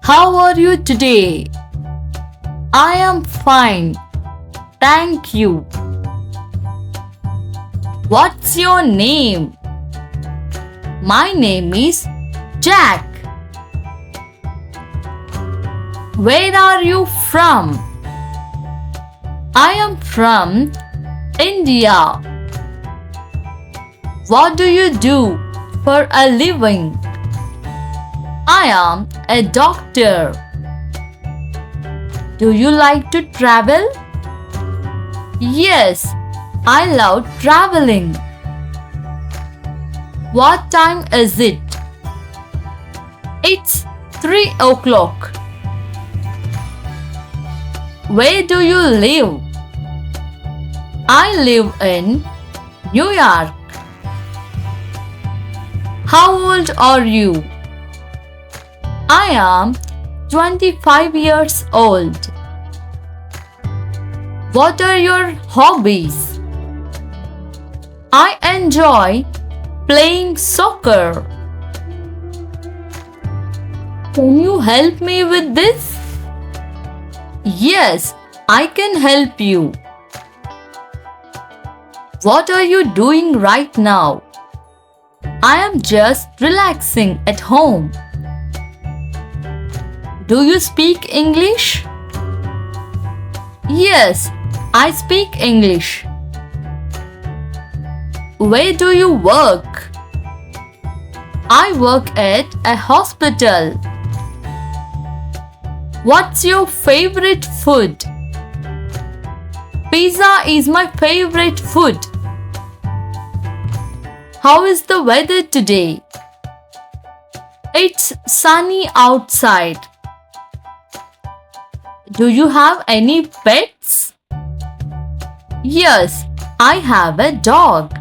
How are you today? I am fine. Thank you. What's your name? My name is Jack. Where are you from? I am from India. What do you do for a living? I am a doctor. Do you like to travel? Yes, I love traveling. What time is it? It's 3 o'clock. Where do you live? I live in New York. How old are you? I am 25 years old. What are your hobbies? I enjoy playing soccer. Can you help me with this? Yes, I can help you. What are you doing right now? I am just relaxing at home. Do you speak English? Yes, I speak English. Where do you work? I work at a hospital. What's your favorite food? Pizza is my favorite food. How is the weather today? It's sunny outside. Do you have any pets? Yes, I have a dog.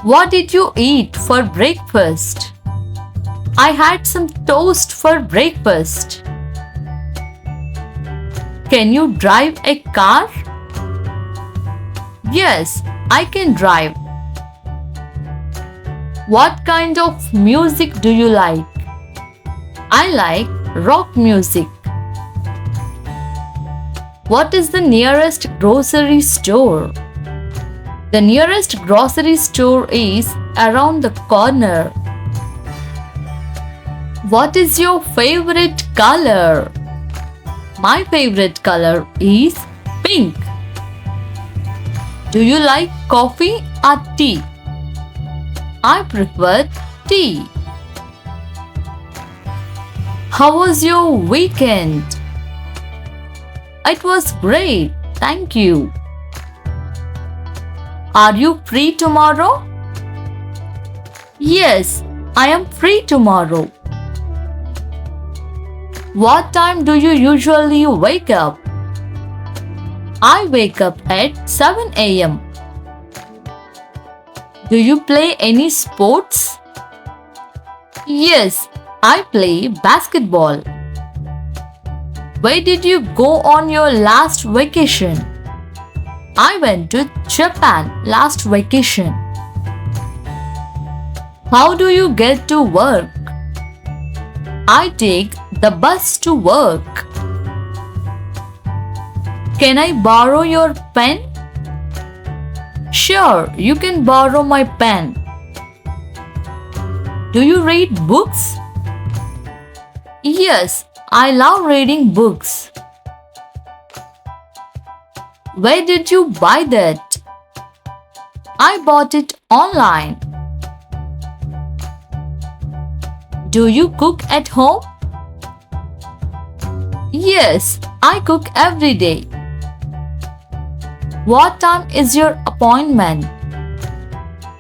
What did you eat for breakfast? I had some toast for breakfast. Can you drive a car? Yes, I can drive. What kind of music do you like? I like rock music. What is the nearest grocery store? The nearest grocery store is around the corner. What is your favorite color? My favorite color is pink. Do you like coffee or tea? I prefer tea. How was your weekend? It was great, thank you. Are you free tomorrow? Yes, I am free tomorrow. What time do you usually wake up? I wake up at 7 a.m. Do you play any sports? Yes, I play basketball. Where did you go on your last vacation? I went to Japan last vacation. How do you get to work? I take the bus to work. Can I borrow your pen? Sure, you can borrow my pen. Do you read books? Yes, I love reading books. Where did you buy that? I bought it online. Do you cook at home? Yes, I cook every day. What time is your appointment?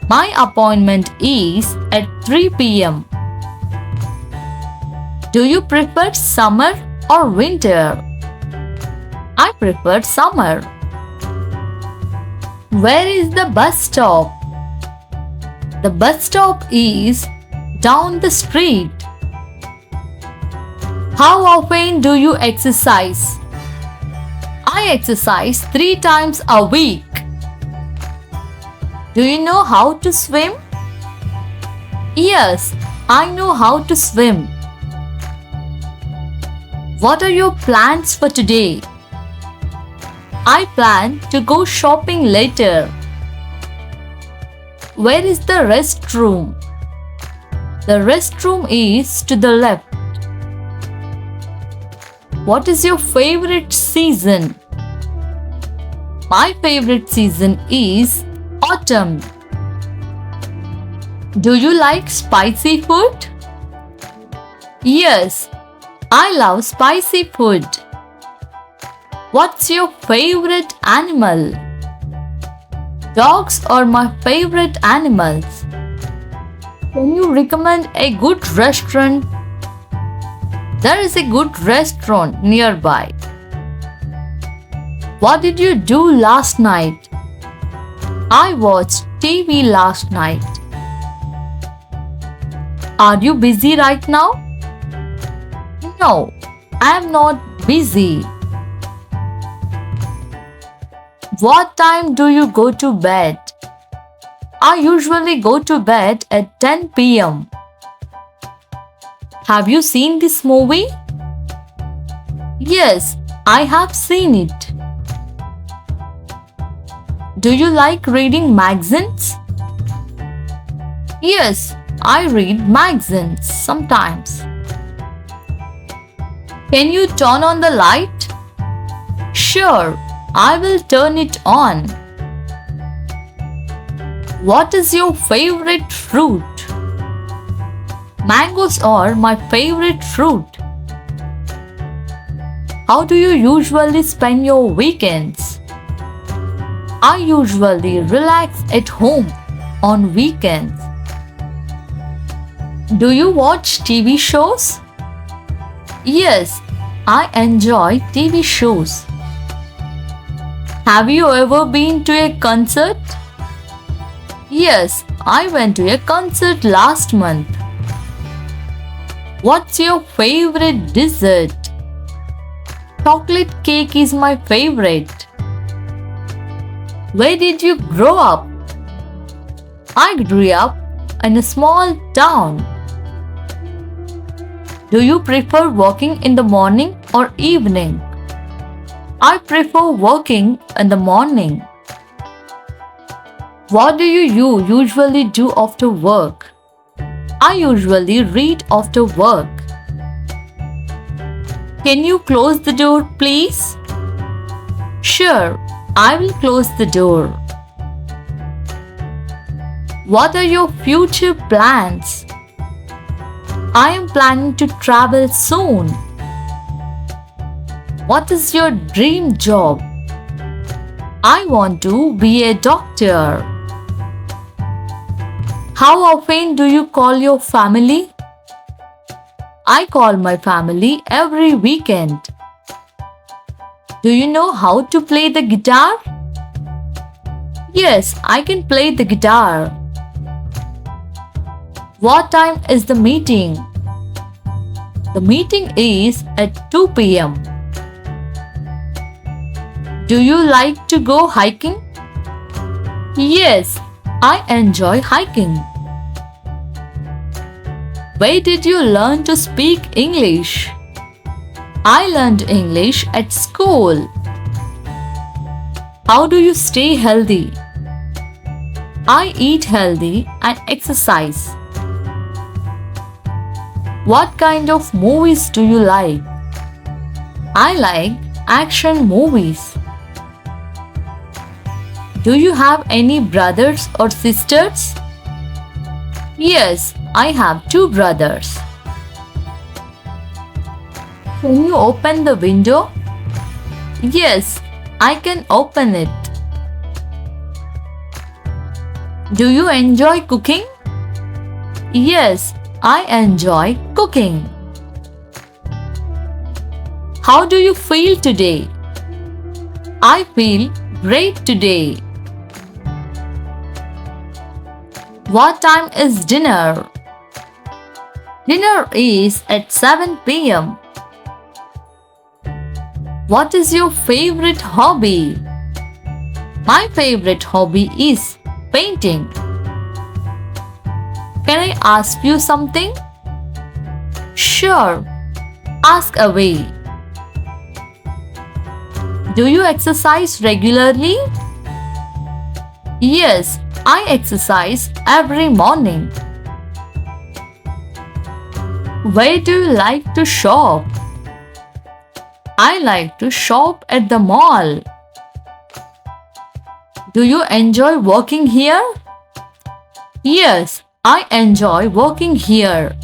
My appointment is at 3 p.m. Do you prefer summer or winter? I prefer summer. Where is the bus stop? The bus stop is down the street. How often do you exercise? I exercise 3 times a week. Do you know how to swim? Yes, I know how to swim. What are your plans for today? I plan to go shopping later. Where is the restroom? The restroom is to the left. What is your favorite season? My favorite season is autumn. Do you like spicy food? Yes, I love spicy food. What's your favorite animal? Dogs are my favorite animals. Can you recommend a good restaurant? There is a good restaurant nearby. What did you do last night? I watched TV last night. Are you busy right now? No, I am not busy. What time do you go to bed? I usually go to bed at 10 p.m. Have you seen this movie? Yes, I have seen it. Do you like reading magazines? Yes, I read magazines sometimes. Can you turn on the light? Sure, I will turn it on. What is your favorite fruit? Mangoes are my favorite fruit. How do you usually spend your weekends? I usually relax at home on weekends. Do you watch TV shows? Yes, I enjoy TV shows. Have you ever been to a concert? Yes, I went to a concert last month. What's your favorite dessert? Chocolate cake is my favorite. Where did you grow up? I grew up in a small town. Do you prefer working in the morning or evening? I prefer working in the morning. What do you usually do after work? I usually read after work. Can you close the door, please? Sure, I will close the door. What are your future plans? I am planning to travel soon. What is your dream job? I want to be a doctor. How often do you call your family? I call my family every weekend. Do you know how to play the guitar? Yes, I can play the guitar. What time is the meeting? The meeting is at 2 p.m. Do you like to go hiking? Yes, I enjoy hiking. Where did you learn to speak English? I learned English at school. How do you stay healthy? I eat healthy and exercise. What kind of movies do you like? I like action movies. Do you have any brothers or sisters? Yes, I have 2 brothers. Can you open the window? Yes, I can open it. Do you enjoy cooking? Yes, I enjoy cooking. How do you feel today? I feel great today. What time is dinner? Dinner is at 7 p.m. What is your favorite hobby? My favorite hobby is painting. Can I ask you something? Sure, ask away. Do you exercise regularly? Yes, I exercise every morning. Where do you like to shop? I like to shop at the mall. Do you enjoy working here? Yes, I enjoy working here.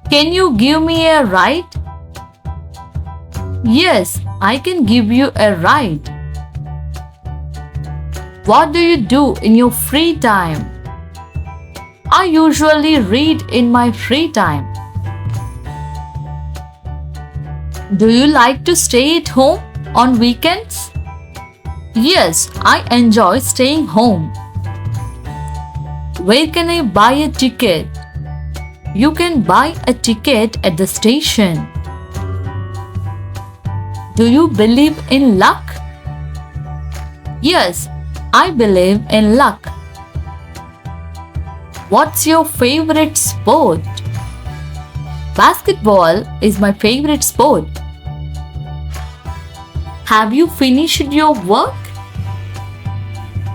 Can you give me a ride? Yes, I can give you a ride. What do you do in your free time? I usually read in my free time. Do you like to stay at home on weekends? Yes, I enjoy staying home. Where can I buy a ticket? You can buy a ticket at the station. Do you believe in luck? Yes, I believe in luck. What's your favorite sport? Basketball is my favorite sport. Have you finished your work?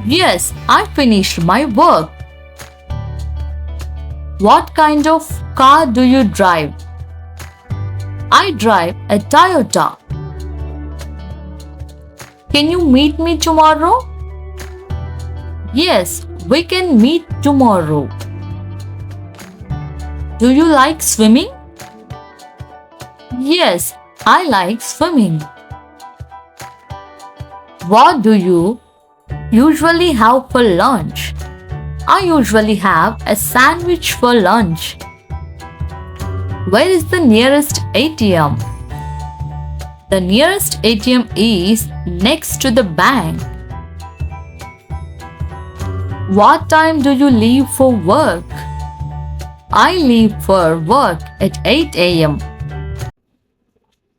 Yes, I finished my work. What kind of car do you drive? I drive a Toyota. Can you meet me tomorrow? Yes, we can meet tomorrow. Do you like swimming? Yes, I like swimming. What do you usually have for lunch? I usually have a sandwich for lunch. Where is the nearest ATM? The nearest ATM is next to the bank. What time do you leave for work? I leave for work at 8 a.m.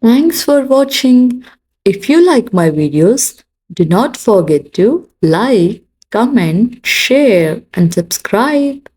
Thanks for watching. If you like my videos, do not forget to like, comment, share, and subscribe.